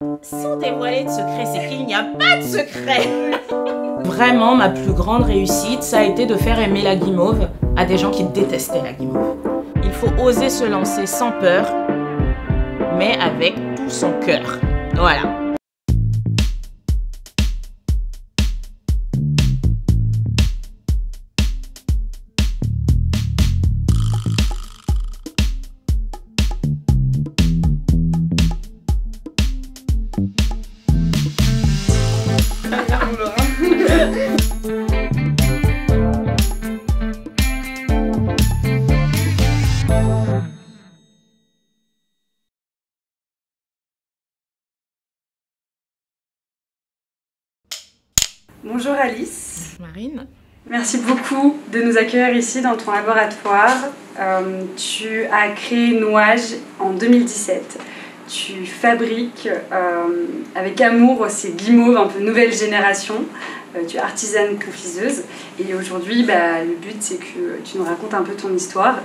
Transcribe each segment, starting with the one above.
Si on dévoilait de secret, c'est qu'il n'y a pas de secret. Vraiment, ma plus grande réussite, ça a été de faire aimer la guimauve à des gens qui détestaient la guimauve. Il faut oser se lancer sans peur, mais avec tout son cœur. Voilà. Bonjour Alice. Marine. Merci beaucoup de nous accueillir ici dans ton laboratoire. Tu as créé Nouage en 2017. Tu fabriques avec amour ces guimauves un peu nouvelle génération. Tu es artisane confiseuse. Et aujourd'hui, le but c'est que tu nous racontes un peu ton histoire.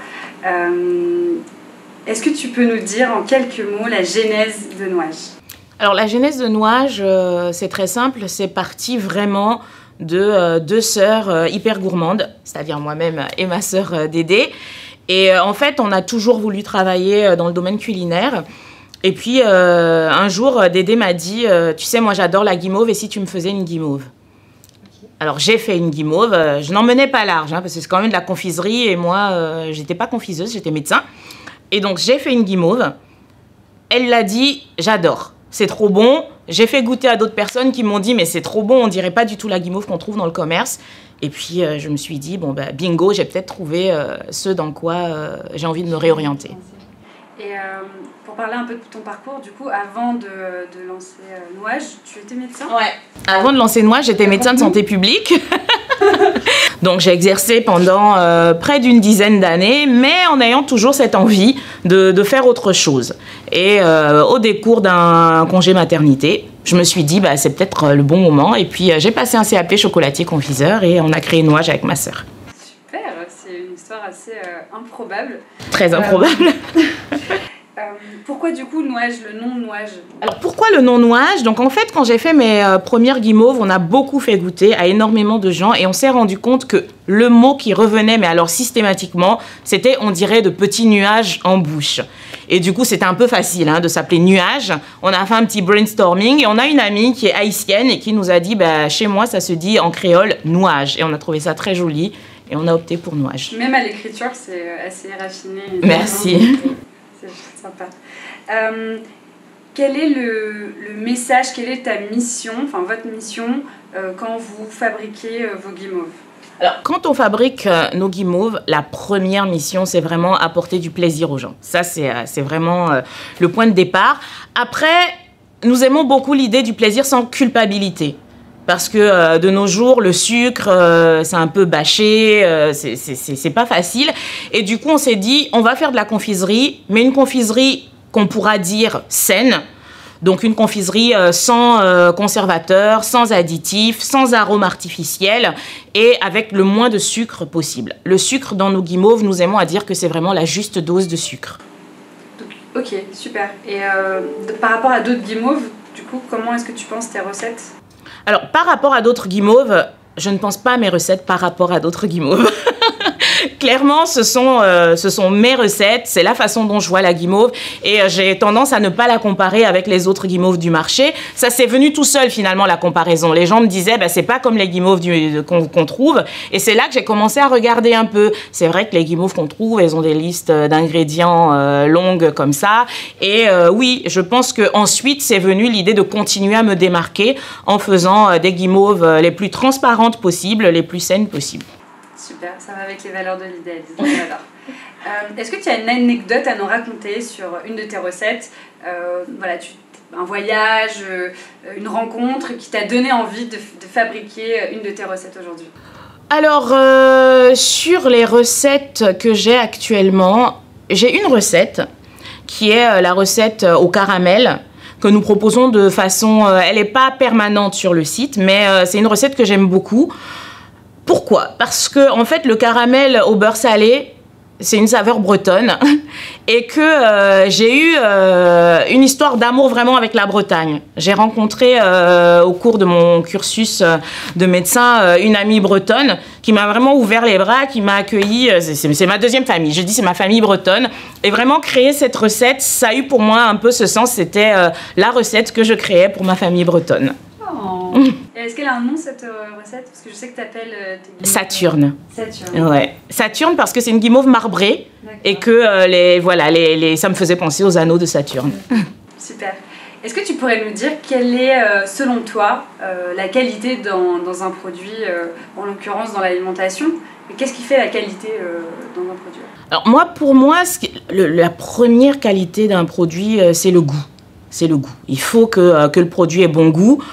Est-ce que tu peux nous dire en quelques mots la genèse de Nouage ? Alors la genèse de Nouage, c'est très simple, c'est parti vraiment de deux sœurs hyper gourmandes, c'est-à-dire moi-même et ma sœur Dédé. Et en fait, on a toujours voulu travailler dans le domaine culinaire. Et puis un jour, Dédé m'a dit, tu sais, moi j'adore la guimauve, et si tu me faisais une guimauve ? Alors j'ai fait une guimauve, je n'en menais pas large, parce que c'est quand même de la confiserie, et moi, j'étais pas confiseuse, j'étais médecin. Et donc j'ai fait une guimauve, elle l'a dit, j'adore. C'est trop bon. J'ai fait goûter à d'autres personnes qui m'ont dit mais c'est trop bon, on dirait pas du tout la guimauve qu'on trouve dans le commerce. Et puis je me suis dit bon bingo, j'ai peut-être trouvé ce dans quoi j'ai envie de me réorienter. Et pour parler un peu de ton parcours, du coup, avant de lancer Nouage, tu étais médecin ? Ouais. Avant de lancer Nouage, j'étais médecin de santé publique. Donc j'ai exercé pendant près d'une dizaine d'années, mais en ayant toujours cette envie de faire autre chose. Et au décours d'un congé maternité, je me suis dit c'est peut-être le bon moment. Et puis j'ai passé un CAP chocolatier confiseur et on a créé Nouage avec ma sœur. Super, c'est une histoire assez improbable. Très improbable. Pourquoi du coup Nouage, le nom Nouage ? Alors pourquoi le nom Nouage ? Donc en fait quand j'ai fait mes premières guimauves, on a beaucoup fait goûter à énormément de gens et on s'est rendu compte que le mot qui revenait, mais alors systématiquement, c'était on dirait de petits nuages en bouche. Et du coup c'était un peu facile de s'appeler Nuage. On a fait un petit brainstorming et on a une amie qui est haïtienne et qui nous a dit chez moi ça se dit en créole Nouage. Et on a trouvé ça très joli et on a opté pour Nouage. Même à l'écriture c'est assez raffiné. Merci. C'est sympa. Quel est le message, quelle est ta mission, enfin votre mission, quand vous fabriquez vos guimauves ? Alors, quand on fabrique nos guimauves, la première mission, c'est vraiment apporter du plaisir aux gens. Ça, c'est vraiment le point de départ. Après, nous aimons beaucoup l'idée du plaisir sans culpabilité. Parce que de nos jours, le sucre, c'est un peu bâché, c'est pas facile. Et du coup, on s'est dit, on va faire de la confiserie, mais une confiserie qu'on pourra dire saine. Donc une confiserie sans conservateur, sans additifs, sans arômes artificiels et avec le moins de sucre possible. Le sucre dans nos guimauves, nous aimons à dire que c'est vraiment la juste dose de sucre. Ok, super. Et par rapport à d'autres guimauves, du coup, comment est-ce que tu penses tes recettes ? Alors, par rapport à d'autres guimauves, je ne pense pas à mes recettes par rapport à d'autres guimauves. Clairement, ce sont mes recettes, c'est la façon dont je vois la guimauve et j'ai tendance à ne pas la comparer avec les autres guimauves du marché. Ça s'est venu tout seul finalement la comparaison. Les gens me disaient c'est pas comme les guimauves qu'on trouve et c'est là que j'ai commencé à regarder un peu. C'est vrai que les guimauves qu'on trouve, elles ont des listes d'ingrédients longues comme ça et oui, je pense qu'ensuite c'est venu l'idée de continuer à me démarquer en faisant des guimauves les plus transparentes possibles, les plus saines possibles. Super, ça va avec les valeurs de l'idéalisme. Est-ce que tu as une anecdote à nous raconter sur une de tes recettes ? Un voyage, une rencontre qui t'a donné envie de fabriquer une de tes recettes aujourd'hui ? Alors, sur les recettes que j'ai actuellement, j'ai une recette qui est la recette au caramel que nous proposons de façon... elle n'est pas permanente sur le site, mais c'est une recette que j'aime beaucoup. Pourquoi ? Parce que en fait, le caramel au beurre salé, c'est une saveur bretonne et que j'ai eu une histoire d'amour vraiment avec la Bretagne. J'ai rencontré au cours de mon cursus de médecin une amie bretonne qui m'a vraiment ouvert les bras, qui m'a accueillie. C'est ma deuxième famille. Je dis c'est ma famille bretonne. Et vraiment créer cette recette, ça a eu pour moi un peu ce sens. C'était la recette que je créais pour ma famille bretonne. Oh. Est-ce qu'elle a un nom cette recette? Parce que je sais que tu appelles Saturne. Saturne. Ouais. Saturne parce que c'est une guimauve marbrée et que ça me faisait penser aux anneaux de Saturne. Super. Est-ce que tu pourrais nous dire quelle est, selon toi, la qualité dans un produit, en l'occurrence dans l'alimentation? Qu'est-ce qui fait la qualité dans un produit? Alors pour moi, la première qualité d'un produit, c'est le goût. C'est le goût. Il faut que le produit ait bon goût.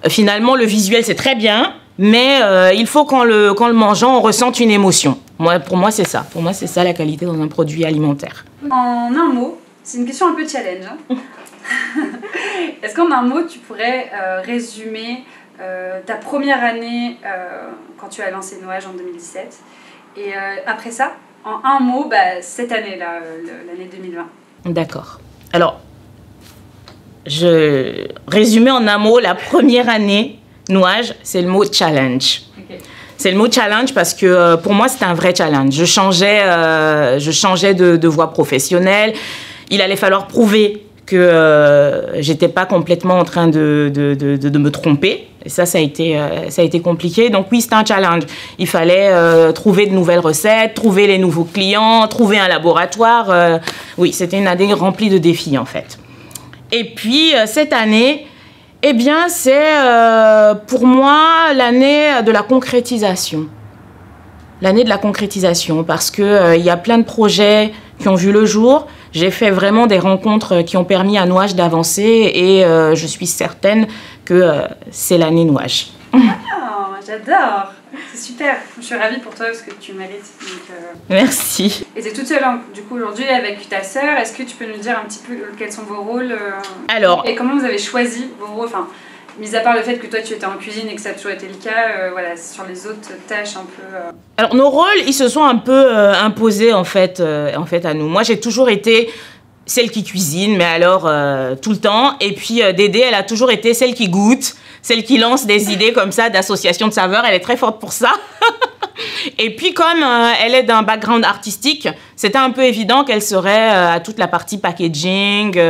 Finalement, le visuel, c'est très bien, mais il faut qu'en le mangeant, on ressente une émotion. Pour moi, c'est ça. Pour moi, c'est ça la qualité dans un produit alimentaire. En un mot, c'est une question un peu challenge. Hein. Est-ce qu'en un mot, tu pourrais résumer ta première année quand tu as lancé Noage en 2017 et après ça, en un mot, cette année-là, l'année 2020? D'accord. Alors, je résumais en un mot la première année Noage, c'est le mot challenge. Okay. C'est le mot challenge parce que pour moi, c'était un vrai challenge. Je changeais de voie professionnelle. Il allait falloir prouver que j'étais pas complètement en train de me tromper. Et ça a été compliqué. Donc oui, c'était un challenge. Il fallait trouver de nouvelles recettes, trouver les nouveaux clients, trouver un laboratoire. Oui, c'était une année remplie de défis en fait. Et puis, cette année, eh bien, c'est pour moi l'année de la concrétisation. L'année de la concrétisation, parce qu'il y a plein de projets qui ont vu le jour. J'ai fait vraiment des rencontres qui ont permis à Noage d'avancer et je suis certaine que c'est l'année Noage. Oh, j'adore! C'est super, je suis ravie pour toi parce que tu mérites. Donc, Merci. Et tu es toute seule du coup aujourd'hui avec ta sœur. Est-ce que tu peux nous dire un petit peu quels sont vos rôles Alors, et comment vous avez choisi vos rôles, enfin, mis à part le fait que toi tu étais en cuisine et que ça a toujours été le cas, voilà, sur les autres tâches un peu... Alors nos rôles, ils se sont un peu imposés en fait à nous. Moi j'ai toujours été celle qui cuisine, mais alors tout le temps. Et puis Dédé, elle a toujours été celle qui goûte, celle qui lance des idées comme ça d'association de saveurs. Elle est très forte pour ça. Et puis comme elle est d'un background artistique, c'était un peu évident qu'elle serait à toute la partie packaging,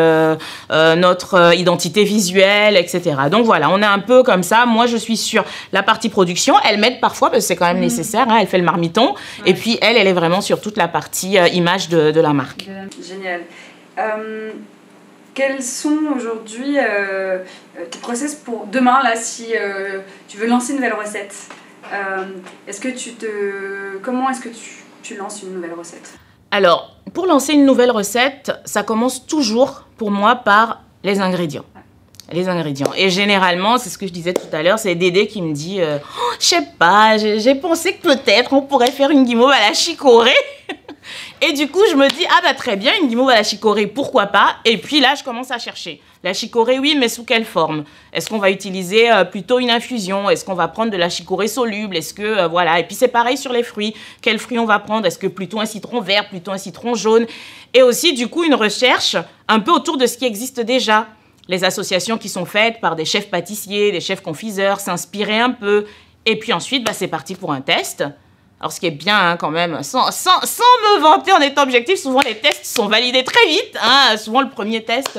notre identité visuelle, etc. Donc voilà, on est un peu comme ça. Moi, je suis sur la partie production. Elle m'aide parfois parce que c'est quand même nécessaire. Hein, elle fait le marmiton. Ouais. Et puis elle est vraiment sur toute la partie image de la marque. Génial. Quels sont aujourd'hui tes process pour demain, là, si tu veux lancer une nouvelle recette? Comment est-ce que tu lances une nouvelle recette? Alors, pour lancer une nouvelle recette, ça commence toujours, pour moi, par les ingrédients. Les ingrédients. Et généralement, c'est ce que je disais tout à l'heure, c'est Dédé qui me dit je sais pas, j'ai pensé que peut-être on pourrait faire une guimauve à la chicorée. Et du coup, je me dis, très bien, une guimauve à la chicorée, pourquoi pas? Et puis là, je commence à chercher. La chicorée, oui, mais sous quelle forme? Est-ce qu'on va utiliser plutôt une infusion? Est-ce qu'on va prendre de la chicorée soluble? Est-ce que, voilà. Et puis c'est pareil sur les fruits. Quels fruits on va prendre? Est-ce que plutôt un citron vert, plutôt un citron jaune? Et aussi, du coup, une recherche un peu autour de ce qui existe déjà. Les associations qui sont faites par des chefs pâtissiers, des chefs confiseurs, s'inspirer un peu. Et puis ensuite, c'est parti pour un test. Alors, ce qui est bien, hein, quand même, sans me vanter en étant objectif, souvent les tests sont validés très vite. Hein, souvent, le premier test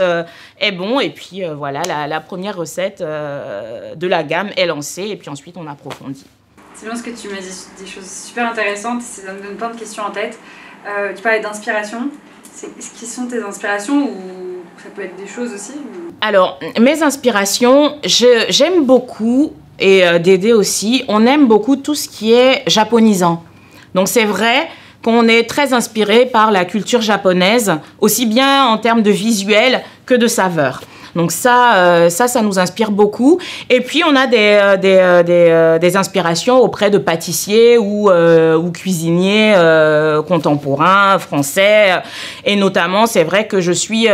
est bon. Et puis, voilà, la première recette de la gamme est lancée. Et puis ensuite, on approfondit. C'est bien ce que tu m'as dit, des choses super intéressantes. Ça me donne plein de questions en tête. Tu parlais d'inspiration. Qui sont tes inspirations ou ça peut être des choses aussi? Alors, mes inspirations, j'aime beaucoup... Et Dédé aussi, on aime beaucoup tout ce qui est japonisant. Donc c'est vrai qu'on est très inspiré par la culture japonaise, aussi bien en termes de visuel que de saveur. Donc ça nous inspire beaucoup. Et puis on a des inspirations auprès de pâtissiers ou cuisiniers contemporains, français. Et notamment, c'est vrai que je suis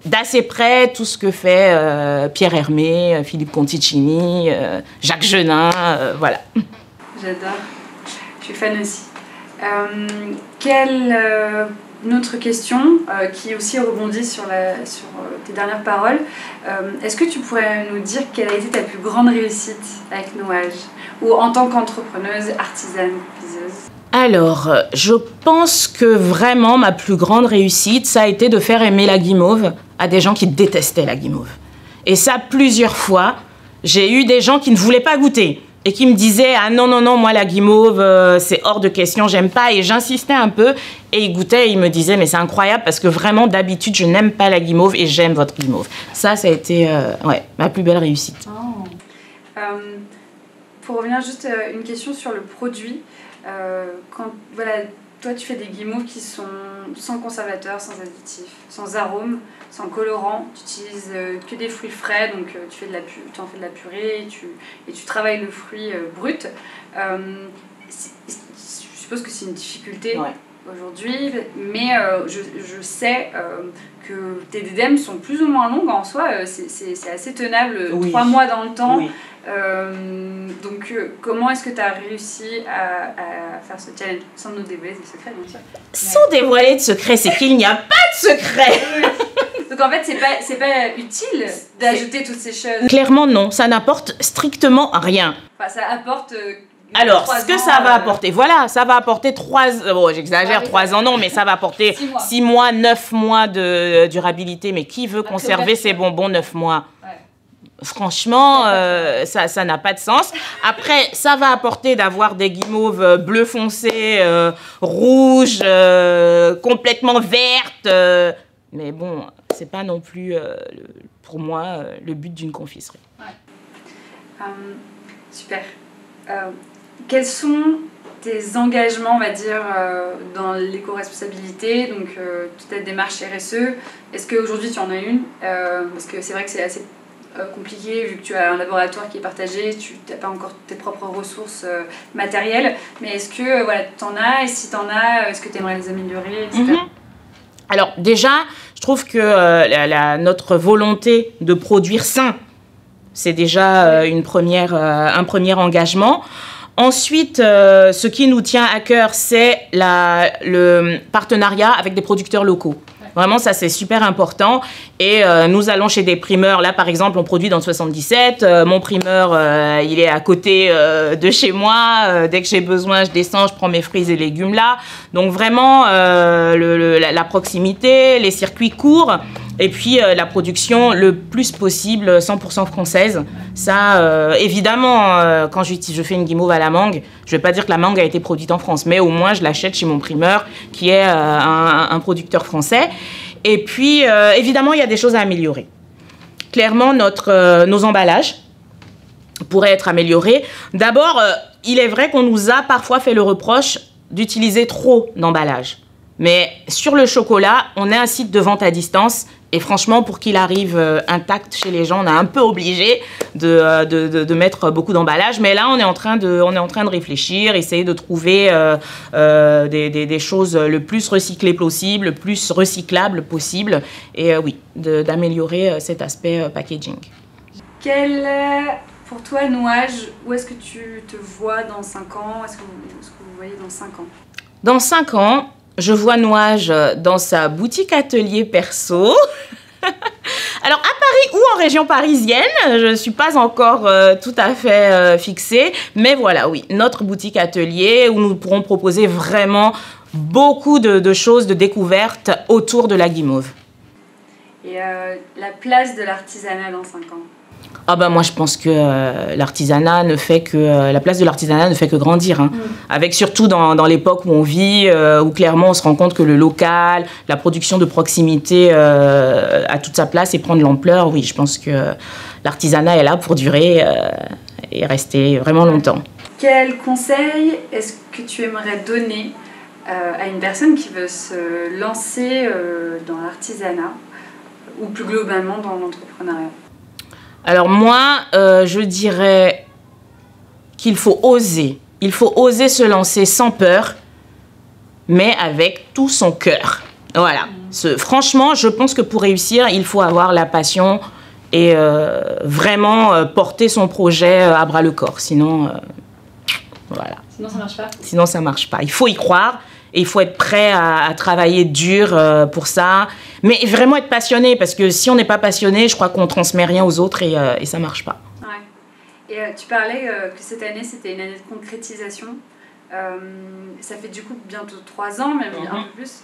d'assez près tout ce que fait Pierre Hermé, Philippe Conticini, Jacques Genin, voilà. J'adore. Je suis fan aussi. Une autre question qui aussi rebondit sur tes dernières paroles. Est-ce que tu pourrais nous dire quelle a été ta plus grande réussite avec Nouage, ou en tant qu'entrepreneuse, artisane, liseuse? Alors, je pense que vraiment ma plus grande réussite, ça a été de faire aimer la guimauve à des gens qui détestaient la guimauve. Et ça, plusieurs fois, j'ai eu des gens qui ne voulaient pas goûter et qui me disaient « Ah non, non, non, moi la guimauve, c'est hors de question, j'aime pas ». Et j'insistais un peu et ils goûtaient et ils me disaient « Mais c'est incroyable parce que vraiment, d'habitude, je n'aime pas la guimauve et j'aime votre guimauve ». Ça a été ma plus belle réussite. Oh. Pour revenir juste une question sur le produit. Toi tu fais des guimauves qui sont sans conservateur, sans additifs, sans arôme, sans colorant, tu utilises que des fruits frais, donc tu en fais de la purée et tu travailles le fruit brut. Je suppose que c'est une difficulté aujourd'hui, mais je sais que tes DDM sont plus ou moins longues en soi, c'est assez tenable, 3 mois dans le temps. Oui. Donc comment est-ce que tu as réussi à faire ce challenge sans nous dévoiler des secrets, bien sûr? Sans dévoiler de secrets, c'est qu'il n'y a pas de secret. Donc en fait c'est pas utile d'ajouter toutes ces choses. Clairement non, ça n'apporte strictement rien. Enfin, ça apporte alors, ce que ça va apporter, voilà, ça va apporter 3 ans, bon, j'exagère, 3 ans non, mais ça va apporter 6 mois, 9 mois de durabilité. Mais qui veut conserver ses bonbons 9 mois? Franchement, ça n'a pas de sens. Après, ça va apporter d'avoir des guimauves bleu foncé, rouges, complètement vertes. Mais bon, c'est pas non plus, pour moi, le but d'une confiserie. Ouais. Super. Quels sont tes engagements, on va dire, dans l'éco-responsabilité, donc toute ta démarche RSE? Est-ce qu'aujourd'hui tu en as une? Parce que c'est vrai que c'est assez compliqué vu que tu as un laboratoire qui est partagé, tu n'as pas encore tes propres ressources matérielles, mais est-ce que tu en as, et si tu en as, est-ce que tu aimerais les améliorer, etc. Alors déjà, je trouve que notre volonté de produire sain, c'est déjà un premier engagement. Ensuite, ce qui nous tient à cœur, c'est le partenariat avec des producteurs locaux. Vraiment, ça, c'est super important. Et nous allons chez des primeurs. Là, par exemple, on produit dans le 77. Mon primeur, il est à côté de chez moi. Dès que j'ai besoin, je descends, je prends mes fruits et légumes là. Donc, vraiment, la proximité, les circuits courts. Et puis, la production le plus possible, 100% française. Ça, évidemment, quand je fais une guimauve à la mangue, je ne vais pas dire que la mangue a été produite en France, mais au moins, je l'achète chez mon primeur, qui est un producteur français. Et puis, évidemment, il y a des choses à améliorer. Clairement, nos emballages pourraient être améliorés. D'abord, il est vrai qu'on nous a parfois fait le reproche d'utiliser trop d'emballages. Mais sur le chocolat, on est un site de vente à distance. Et franchement, pour qu'il arrive intact chez les gens, on est un peu obligé de mettre beaucoup d'emballage. Mais là, on est en train de réfléchir, essayer de trouver des choses le plus recyclées possible, le plus recyclables possible. Et oui, d'améliorer cet aspect packaging. Pour toi, Nouage, où est-ce que tu te vois dans 5 ans? Est-ce que vous voyez dans 5 ans? Dans 5 ans, je vois Nouage dans sa boutique atelier perso. Alors, à Paris ou en région parisienne, je ne suis pas encore tout à fait fixée. Mais voilà, oui, notre boutique atelier où nous pourrons proposer vraiment beaucoup de choses, de découvertes autour de la guimauve. Et la place de l'artisanat dans 5 ans? Ah ben moi je pense que l'artisanat ne fait que la place de l'artisanat ne fait que grandir, hein. Avec surtout dans l'époque où on vit, où clairement on se rend compte que le local, la production de proximité a toute sa place et prend de l'ampleur. Oui, je pense que l'artisanat est là pour durer et rester vraiment longtemps. Quel conseil est-ce que tu aimerais donner à une personne qui veut se lancer dans l'artisanat ou plus globalement dans l'entrepreneuriat? Alors moi, je dirais qu'il faut oser. Il faut oser se lancer sans peur, mais avec tout son cœur. Voilà. Franchement, je pense que pour réussir, il faut avoir la passion et vraiment porter son projet à bras le corps. Sinon, voilà. Sinon, ça marche pas. Sinon, ça marche pas. Il faut y croire et il faut être prêt à travailler dur pour ça. Mais vraiment être passionné, parce que si on n'est pas passionné, je crois qu'on transmet rien aux autres et ça marche pas. Ouais. Et tu parlais que cette année, c'était une année de concrétisation. Ça fait du coup bientôt 3 ans, même un peu plus.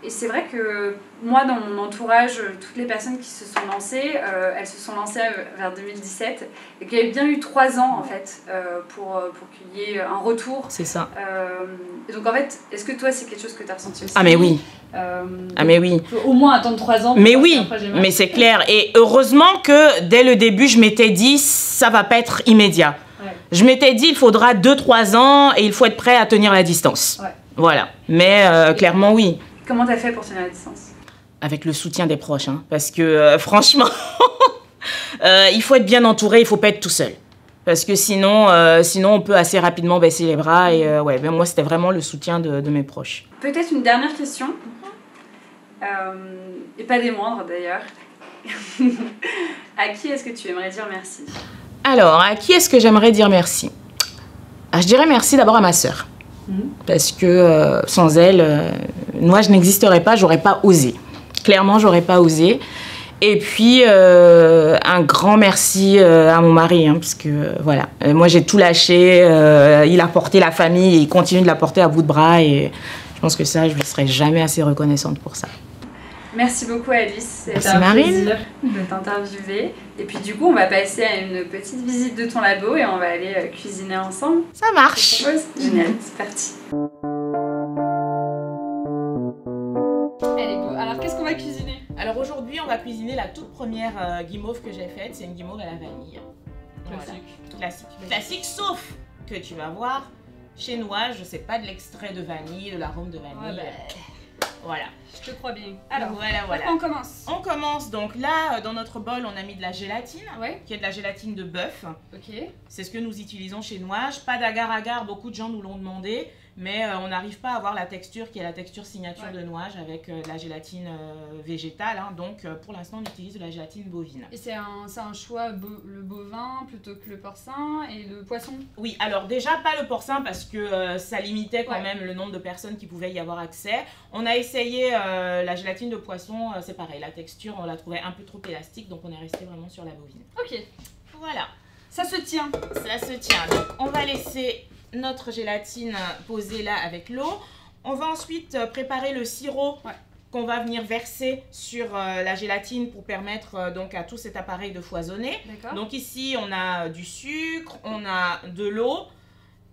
Et c'est vrai que moi, dans mon entourage, toutes les personnes qui se sont lancées, elles se sont lancées vers 2017 et qu'il y avait bien eu 3 ans en fait pour qu'il y ait un retour. C'est ça. Et donc en fait, est-ce que toi, c'est quelque chose que tu as ressenti aussi? Ah mais oui. Ah mais oui. Au moins attendre 3 ans. Mais oui, mais c'est clair. Et heureusement que dès le début, je m'étais dit, ça va pas être immédiat. Ouais. Je m'étais dit, il faudra 2-3 ans et il faut être prêt à tenir la distance. Ouais. Voilà. Mais clairement, oui. Comment t'as fait pour tenir la distance? Avec le soutien des proches, hein, parce que franchement, il faut être bien entouré, il faut pas être tout seul. Parce que sinon on peut assez rapidement baisser les bras. Et ouais, ben moi, c'était vraiment le soutien de mes proches. Peut-être une dernière question, et pas des moindres d'ailleurs. À qui est-ce que tu aimerais dire merci? Alors, à qui est-ce que j'aimerais dire merci? Je dirais merci d'abord à ma sœur. Parce que sans elle, moi je n'existerais pas, j'aurais pas osé. Clairement, j'aurais pas osé. Et puis un grand merci à mon mari, hein, parce que voilà, moi j'ai tout lâché. Il a porté la famille et il continue de la porter à bout de bras. Et je pense que ça, je ne serai jamais assez reconnaissante pour ça. Merci beaucoup Alice, c'était un plaisir de t'interviewer. Et puis du coup, on va passer à une petite visite de ton labo et on va aller cuisiner ensemble. Ça marche. Génial, c'est parti. Allez, go. Alors qu'est-ce qu'on va cuisiner? Alors aujourd'hui, on va cuisiner la toute première guimauve que j'ai faite. C'est une guimauve à la vanille. Classique. Voilà. Classique, sauf que tu vas voir, chez Nouage, c'est pas de l'extrait de vanille, de l'arôme de vanille. Voilà. Je te crois bien. Alors, voilà. On commence. On commence donc là, dans notre bol, on a mis de la gélatine, qui est de la gélatine de bœuf. Ok. C'est ce que nous utilisons chez Nouage. Pas d'agar-agar, beaucoup de gens nous l'ont demandé, mais on n'arrive pas à avoir la texture qui est la texture signature de Nouage avec de la gélatine végétale. Hein. Donc pour l'instant, on utilise de la gélatine bovine. Et c'est un choix, le bovin plutôt que le porcin et le poisson? Oui, alors déjà pas le porcin parce que ça limitait quand même le nombre de personnes qui pouvaient y avoir accès. On a essayé la gélatine de poisson, c'est pareil, la texture on la trouvait un peu trop élastique, donc on est resté vraiment sur la bovine. Ok. Voilà. Ça se tient. Ça se tient. Donc on va laisser notre gélatine posée là avec l'eau. On va ensuite préparer le sirop qu'on va venir verser sur la gélatine pour permettre donc à tout cet appareil de foisonner. Donc ici on a du sucre, on a de l'eau.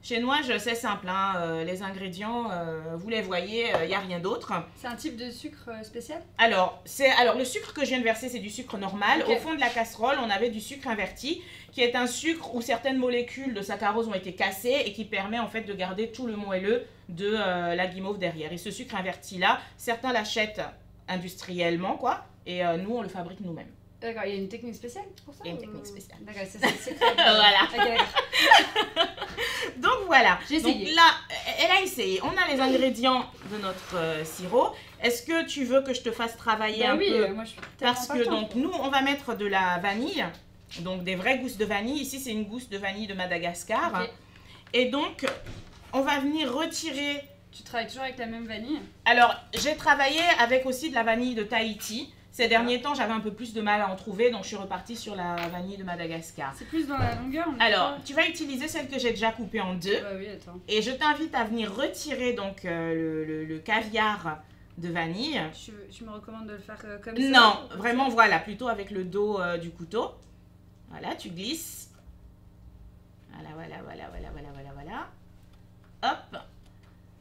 Chez Nouage, c'est simple, hein, les ingrédients, vous les voyez, il n'y a rien d'autre. C'est un type de sucre spécial? Alors, le sucre que je viens de verser, c'est du sucre normal. Au fond de la casserole, on avait du sucre inverti, qui est un sucre où certaines molécules de saccharose ont été cassées et qui permet en fait de garder tout le moelleux de la guimauve derrière. Et ce sucre inverti-là, certains l'achètent industriellement, quoi, et nous, on le fabrique nous-mêmes. D'accord, il y a une technique spéciale pour ça? Il y a une technique spéciale. D'accord, c'est voilà. Okay, donc voilà. J'ai essayé. Donc là, elle a essayé. On a les ingrédients de notre sirop. Est-ce que tu veux que je te fasse travailler un peu? Moi je suis parce que donc nous, on va mettre de la vanille, donc des vraies gousses de vanille. Ici, c'est une gousse de vanille de Madagascar. Et donc, on va venir retirer. Tu travailles toujours avec la même vanille? Alors, j'ai travaillé avec aussi de la vanille de Tahiti. Ces derniers temps, j'avais un peu plus de mal à en trouver, donc je suis repartie sur la vanille de Madagascar. C'est plus dans la longueur? Alors, tu vas utiliser celle que j'ai déjà coupée en deux. Oui, attends. Et je t'invite à venir retirer donc le caviar de vanille. Tu me recommandes de le faire comme ça? Non, vraiment, voilà, plutôt avec le dos du couteau. Voilà, tu glisses. Voilà. Hop.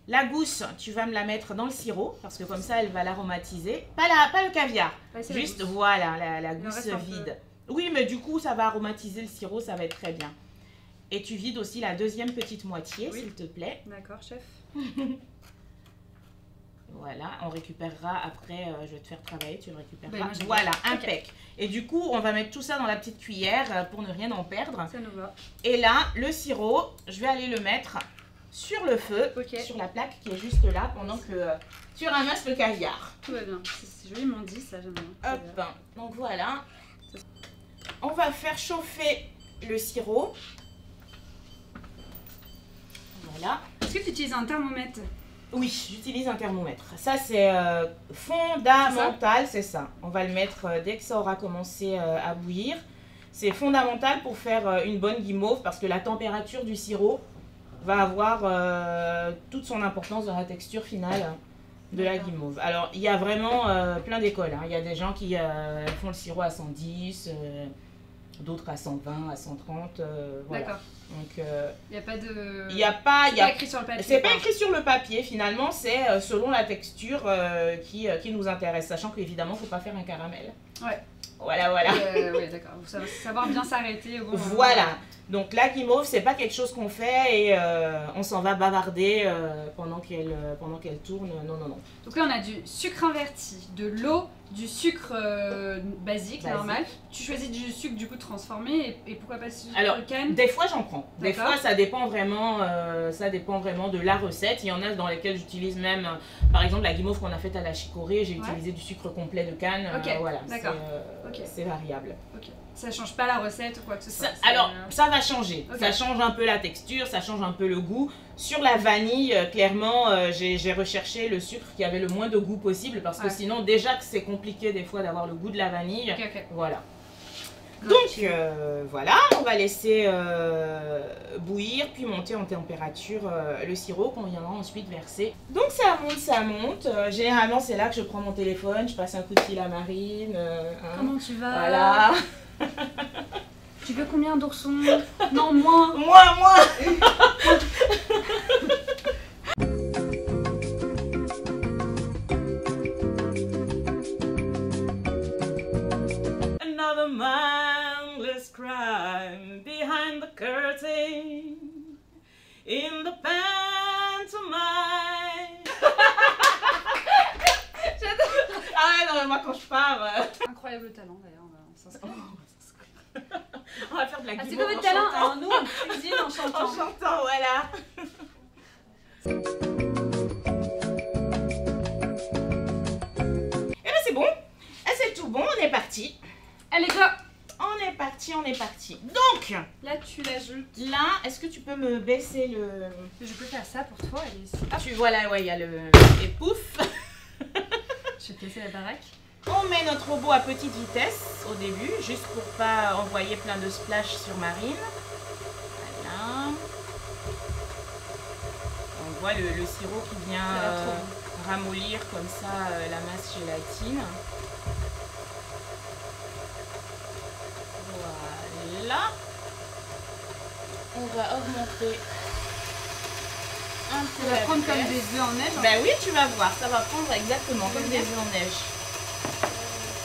La gousse, tu vas me la mettre dans le sirop, parce que comme ça, elle va l'aromatiser. Pas le caviar, juste voilà, la gousse vide. Oui, mais du coup, ça va aromatiser le sirop, ça va être très bien. Et tu vides aussi la deuxième petite moitié, s'il te plaît. D'accord, chef. Voilà, on récupérera après, je vais te faire travailler, tu le récupéreras. Voilà, impec. Et du coup, on va mettre tout ça dans la petite cuillère pour ne rien en perdre. Ça nous va. Et là, le sirop, je vais aller le mettre sur le feu, sur la plaque qui est juste là, pendant que tu ramasses le caviar. Tout va bien, c'est joliment dit ça, j'aime bien. Hop, donc voilà. On va faire chauffer le sirop. Voilà. Est-ce que tu utilises un thermomètre? Oui, j'utilise un thermomètre. Ça, c'est fondamental, c'est ça. On va le mettre dès que ça aura commencé à bouillir. C'est fondamental pour faire une bonne guimauve parce que la température du sirop va avoir toute son importance dans la texture finale de la guimauve. Alors, il y a vraiment plein d'écoles. Hein. Il y a des gens qui font le sirop à 110, d'autres à 120, à 130. Voilà. D'accord. Donc, il n'y a pas de... Il n'y a pas... C'est pas écrit sur le papier. C'est pas écrit sur le papier, finalement. C'est selon la texture qui nous intéresse. Sachant qu'évidemment, il ne faut pas faire un caramel. Ouais. Voilà, voilà. Oui, d'accord. Il faut savoir bien s'arrêter au bon moment. Voilà. Donc la guimauve, c'est pas quelque chose qu'on fait et on s'en va bavarder pendant qu'elle tourne. Non, non, non. Donc là, on a du sucre inverti, de l'eau, du sucre basique, normal. Tu choisis du sucre du coup transformé et pourquoi pas du sucre de canne? Des fois, j'en prends. Des fois, ça dépend vraiment de la recette. Il y en a dans lesquelles j'utilise même, par exemple, la guimauve qu'on a faite à la chicorée, j'ai utilisé du sucre complet de canne. Voilà, c'est variable. Ok. Ça change pas la recette ou quoi que ce soit? Alors, ça va changer. Ça change un peu la texture, ça change un peu le goût. Sur la vanille, clairement, j'ai recherché le sucre qui avait le moins de goût possible parce que sinon, déjà que c'est compliqué des fois d'avoir le goût de la vanille. Voilà. Donc, voilà, on va laisser bouillir puis monter en température le sirop qu'on viendra ensuite verser. Donc, ça monte, ça monte. Généralement, c'est là que je prends mon téléphone, je passe un coup de fil à Marine. Comment tu vas? Voilà. Tu veux combien d'oursons? Non, moins. Moins. Another mindless crime behind the curtain in the pantomime. Ah ouais, non, moi quand je pars... Incroyable talent d'ailleurs, on s'inscrit. On va faire de la guimauve. C'est quoi votre talent? Alors nous, on cuisine en chantant. En chantant, voilà. Et ben c'est bon. C'est tout bon, on est parti. Allez, go. On est parti, on est parti. Donc, là tu l'ajoutes. Là, est-ce que tu peux me baisser le... Je peux faire ça pour toi, Alice. Tu vois là, ouais, il y a le... Et pouf. Je vais te laisser la baraque. On met notre robot à petite vitesse au début, juste pour pas envoyer plein de splash sur Marine. Voilà. On voit le sirop qui vient ramollir comme ça la masse gélatine. Voilà. On va augmenter un peu. Ça va prendre comme des œufs en neige. Ben oui, tu vas voir, ça va prendre exactement comme des œufs en neige.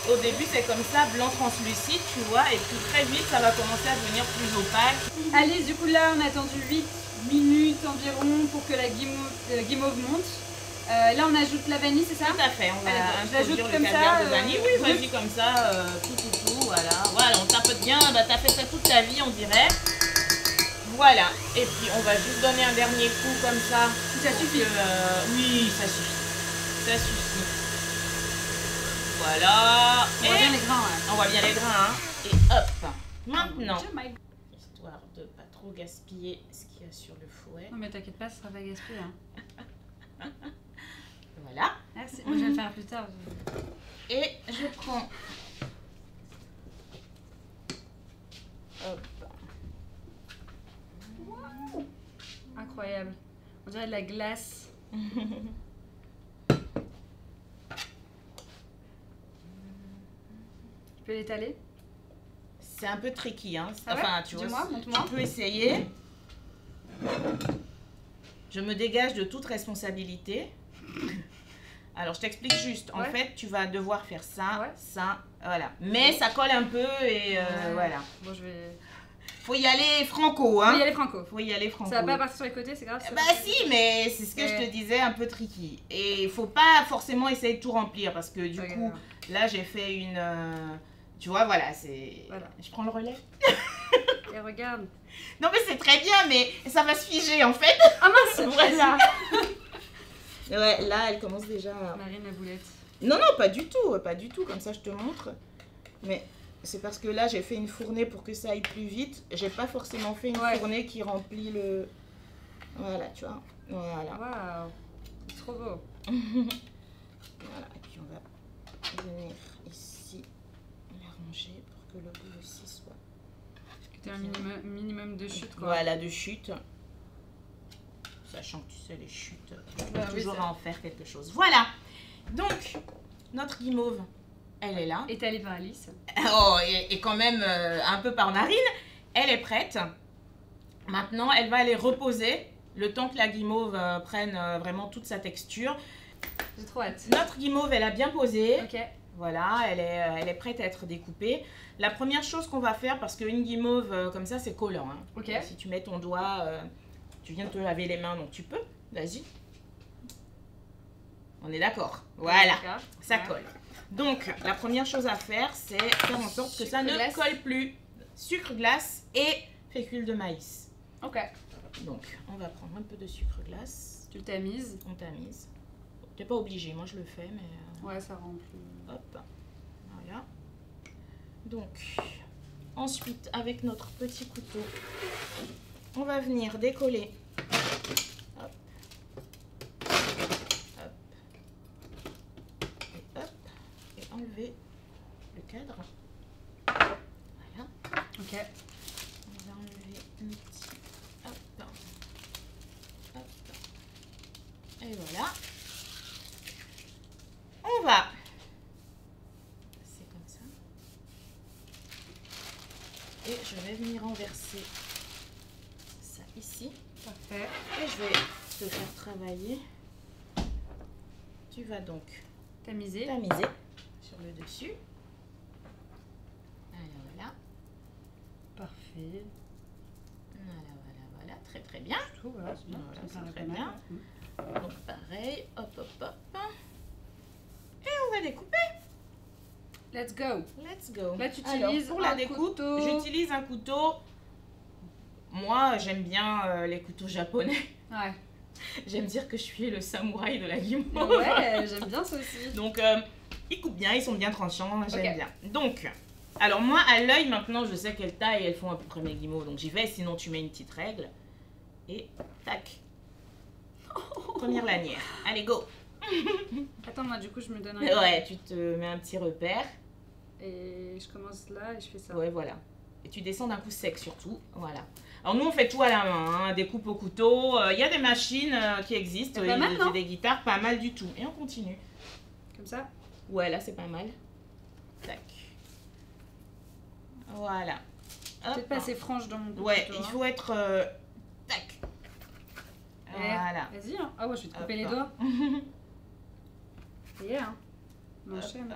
Au début, c'est comme ça, blanc translucide, tu vois, et puis très vite, ça va commencer à devenir plus opaque. Allez, du coup, là, on a attendu 8 minutes environ pour que la guimauve monte. Là, on ajoute la vanille, c'est ça? Tout à fait, on va introduire le caviar de vanille. Oui, vas-y, comme ça, tout, voilà. Voilà, on tapote bien, bah, t'as fait ça toute ta vie, on dirait. Voilà, et puis on va juste donner un dernier coup comme ça. Ça suffit? Oui, ça suffit. Ça suffit. Voilà. On voit bien les grains, ouais. On voit bien les grains, hein. Et hop. Maintenant, histoire de pas trop gaspiller ce qu'il y a sur le fouet. Non mais t'inquiète pas, ça sera pas gaspillé. Hein. Voilà. Merci. Moi je vais le faire plus tard. Et je prends... Hop. Wow. Incroyable. On dirait de la glace. Tu peux l'étaler? C'est un peu tricky, hein. Ah ouais? Enfin, tu vois, montre-moi. Tu peux essayer. Je me dégage de toute responsabilité. Alors, je t'explique juste. En fait, tu vas devoir faire ça, ça, voilà. Mais ça colle un peu et voilà. Bon, je vais... Faut y aller franco, hein. Faut y aller franco. Faut y aller franco. Ça va pas partir sur les côtés, c'est grave. Bah si, mais c'est ce que je te disais, un peu tricky. Et il faut pas forcément essayer de tout remplir parce que du coup, là, j'ai fait une... tu vois, voilà, c'est... Voilà. Je prends le relais. Et regarde. Non mais c'est très bien, mais ça va se figer en fait. Ah mince. Voilà. Ouais, là, elle commence déjà... Marine la boulette. Non, non, pas du tout, comme ça je te montre. Mais c'est parce que là, j'ai fait une fournée pour que ça aille plus vite. J'ai pas forcément fait une fournée qui remplit le... Voilà, tu vois. Voilà. Waouh, c'est trop beau. Voilà, et puis on va venir ici l'arranger pour que le bout aussi soit... Que tu as un minimum de chute, quoi. Voilà, de chute. Sachant que tu sais, les chutes, Bah, toujours oui, à en faire quelque chose. Voilà. Donc, notre guimauve, elle est là. Étalée par Alice. Oh, et quand même un peu par Narine. Elle est prête. Maintenant, elle va aller reposer le temps que la guimauve prenne vraiment toute sa texture. J'ai trop hâte. Notre guimauve, elle a bien posé. Ok. Voilà, elle est prête à être découpée. La première chose qu'on va faire, parce qu'une guimauve comme ça, c'est collant. Hein. Ok. Si tu mets ton doigt, tu viens de te laver les mains, donc tu peux. Vas-y. On est d'accord. Voilà, ça colle. Donc, la première chose à faire, c'est faire en sorte que ça ne colle plus. Sucre glace et fécule de maïs. Ok. Donc, on va prendre un peu de sucre glace. Tu le tamises. On tamise. T'es pas obligé, moi je le fais, mais... Ouais, ça rend plus... Hop, voilà. Donc, ensuite, avec notre petit couteau, on va venir décoller. Hop. Hop. Et hop. Et enlever le cadre. Voilà. Ok. On va enlever un petit... Hop. Hop. Et voilà. On va... C'est comme ça. Et je vais venir renverser ça ici. Parfait. Et je vais te faire travailler. Tu vas donc Tamiser. tamiser sur le dessus. Voilà. Parfait. Voilà. Très très bien. Je trouve, voilà, c'est bien. Voilà, Ça me c'est paraît très pas mal. bien. Donc pareil, hop. Et on va découper. Let's go. Let's go. Là, tu Alors, utilises pour la un découpe, couteau. j'utilise un couteau. Moi, j'aime bien les couteaux japonais. Ouais. J'aime dire que je suis le samouraï de la guimauve. Ouais, j'aime bien ça aussi. Donc, ils coupent bien, ils sont bien tranchants, j'aime Ok. bien. Donc, alors moi, à l'œil, maintenant, je sais quelle taille elles font à peu près mes guimauves. Donc, j'y vais, sinon tu mets une petite règle. Et tac. Première lanière. Allez, go. Attends, moi, du coup, je me donne un... Ouais, tu te mets un petit repère. Et je commence là et je fais ça. Ouais, voilà. Et tu descends d'un coup sec, surtout. Voilà. Alors, nous, on fait tout à la main, hein. Découpe au couteau. Il y a des machines qui existent. C'est pas mal, non ? Des guitares, pas mal du tout. Et on continue. Comme ça. Ouais, là, c'est pas mal. Tac. Voilà. Peut-être pas assez franche dans mon couteau. Ouais, il faut être... tac. Eh, Voilà. Vas-y, hein. Ah ouais, je vais te couper les Hop. doigts. Ça y est, hein. On enchaîne.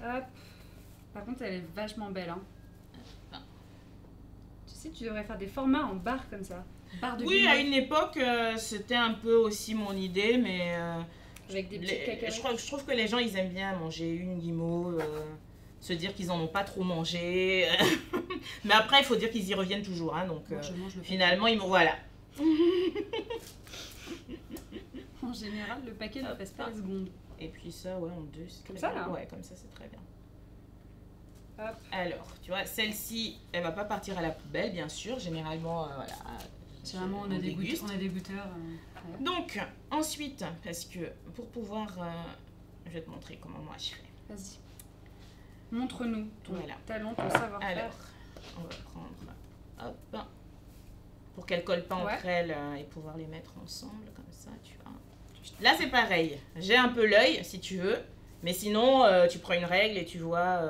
Hop. Par contre, elle est vachement belle, hein. Hop. Tu sais, tu devrais faire des formats en barre comme ça. Barre de Oui, guimauve. à une époque, c'était un peu aussi mon idée, mais... Avec des petites cacahuètes. je trouve que les gens, ils aiment bien manger une guimauve, se dire qu'ils en ont pas trop mangé. Mais après, il faut dire qu'ils y reviennent toujours, hein, donc Moi, je mange le finalement, ils m'ont... Voilà. En général, le paquet ne passe pas les secondes. Et puis ça, ouais, en deux, c'est Comme très ça, bien. là ? Ouais, comme ça, c'est très bien. Hop. Alors, tu vois, celle-ci, elle va pas partir à la poubelle, bien sûr. Généralement, voilà. Généralement, on a des goûteurs. Ouais. Donc, ensuite, parce que pour pouvoir... je vais te montrer comment moi je fais. Vas-y. Montre-nous ton Voilà. talent, ton savoir-faire. Alors, on va prendre... Hop. Pour qu'elles collent pas Ouais. entre elles et pouvoir les mettre ensemble, comme ça, tu vois. Là, c'est pareil. J'ai un peu l'œil, si tu veux. Mais sinon, tu prends une règle et tu vois...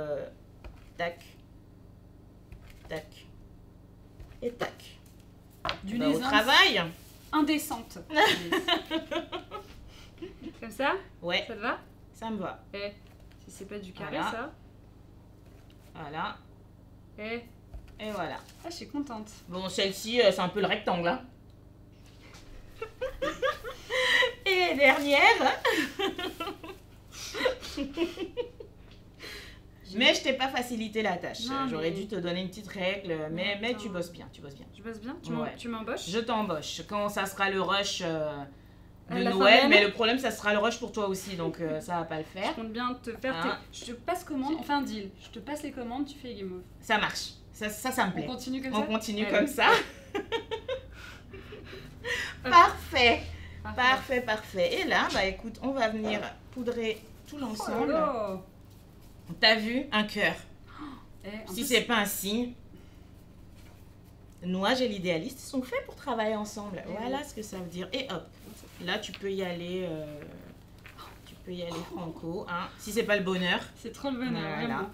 tac. Tac. Et tac. D'une Bah, au aisance travail. indécente. Comme ça ? Ouais, Ça te va ? ça me va. Eh, si c'est pas du carré, Voilà. ça. Voilà. Eh, Et voilà. ah, je suis contente. Bon, celle-ci, c'est un peu le rectangle. Hein. Et dernière. Mais je t'ai pas facilité la tâche. Non, J'aurais mais- dû te donner une petite règle, mais Attends. tu bosses bien, tu bosses bien. Tu bosses bien ? Ouais. Tu m'embauches ? Je t'embauche. Quand ça sera le rush de la fin de Noël, l'année mais le problème, ça sera le rush pour toi aussi, donc ça va pas le Je faire. compte bien te faire. Hein ? Je te passe commande, on fait un deal. Je te passe les commandes, tu fais les guimauves. Ça marche. Ça me On plaît. continue comme On ça ? continue Allez. comme ça. Parfait. Parfait, parfait. Et là, bah écoute, on va venir poudrer tout l'ensemble. Oh. T'as vu? Un cœur. Si c'est pas un signe, Nuage et l'idéaliste sont faits pour travailler ensemble. Voilà ce que ça veut dire. Et hop, là tu peux y aller, franco. Hein. Si c'est pas le bonheur. C'est trop le bonheur, vraiment.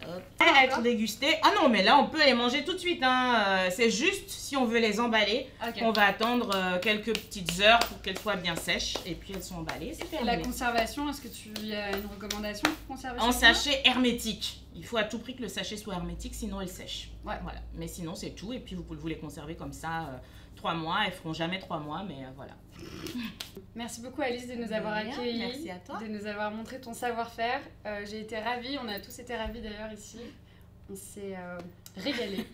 Hop. Être dégusté. Ah non, mais là on peut les manger tout de suite. Hein. C'est juste si on veut les emballer, on va attendre quelques petites heures pour qu'elles soient bien sèches. Et puis elles sont emballées. C'est terminé. La conservation, est-ce que tu as une recommandation pour conserver en sachet hermétique. Il faut à tout prix que le sachet soit hermétique, sinon elles sèchent. Ouais. Voilà. Mais sinon c'est tout. Et puis vous les conservez comme ça 3 mois. Elles feront jamais 3 mois, mais voilà. Merci beaucoup Alice de nous avoir accueillis. Merci à toi. De nous avoir montré ton savoir-faire. J'ai été ravie, on a tous été ravis d'ailleurs ici. On s'est régalés.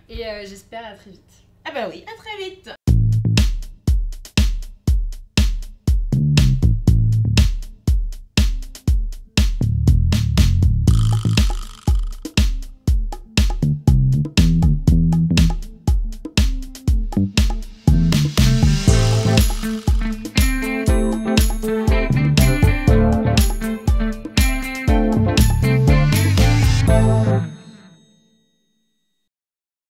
Et j'espère à très vite. Ah bah oui, à très vite.